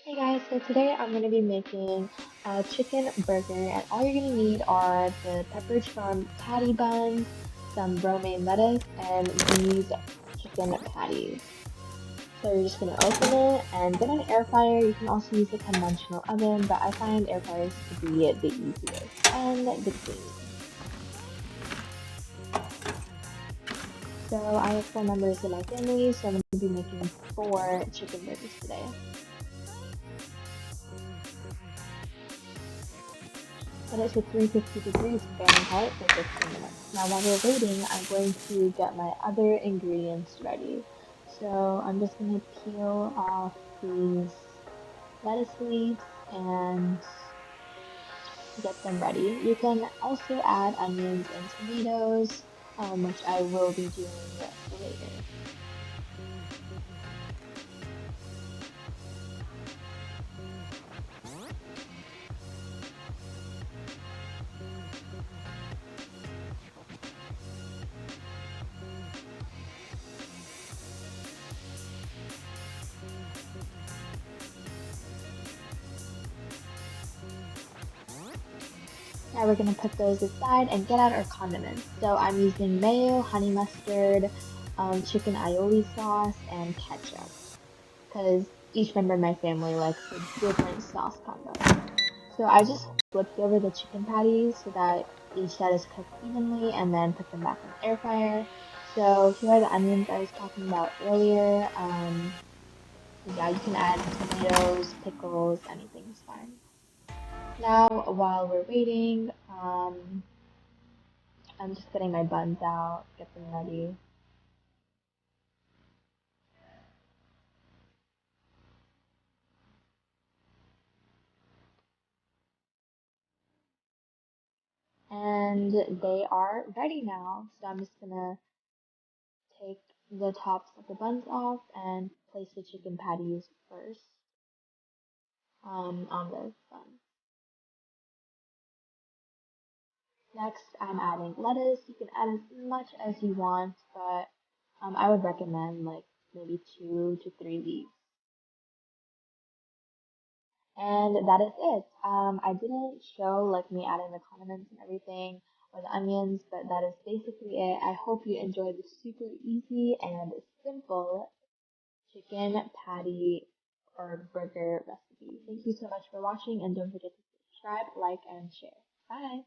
Hey guys, so today I'm going to be making a chicken burger, and all you're going to need are the pepperidge farm patty buns, some romaine lettuce, and these chicken patties. So you're just going to open it and get an air fryer. You can also use a conventional oven, but I find air fryers to be the easiest and the cleanest. So I have 4 members in my family, so I'm going to be making 4 chicken burgers today. Set it to 350 degrees Fahrenheit for 15 minutes. Now while we're waiting, I'm going to get my other ingredients ready. So I'm just going to peel off these lettuce leaves and get them ready. You can also add onions and tomatoes, which I will be doing later. Now we're going to put those aside and get out our condiments. So I'm using mayo, honey mustard, chicken aioli sauce, and ketchup, because each member of my family likes a different sauce combo. So I just flipped over the chicken patties so that each side is cooked evenly and then put them back in the air fryer. So here are the onions I was talking about earlier. Yeah, you can add tomatoes, pickles, anything's fine. Now, while we're waiting, I'm just getting my buns out, get them ready. And they are ready now. So I'm just gonna take the tops of the buns off and place the chicken patties first on the bun. Next, I'm adding lettuce. You can add as much as you want, but I would recommend like maybe 2 to 3 leaves. And that is it. I didn't show like me adding the condiments and everything or the onions, but that is basically it. I hope you enjoyed the super easy and simple chicken patty or burger recipe. Thank you so much for watching, and don't forget to subscribe, like, and share. Bye!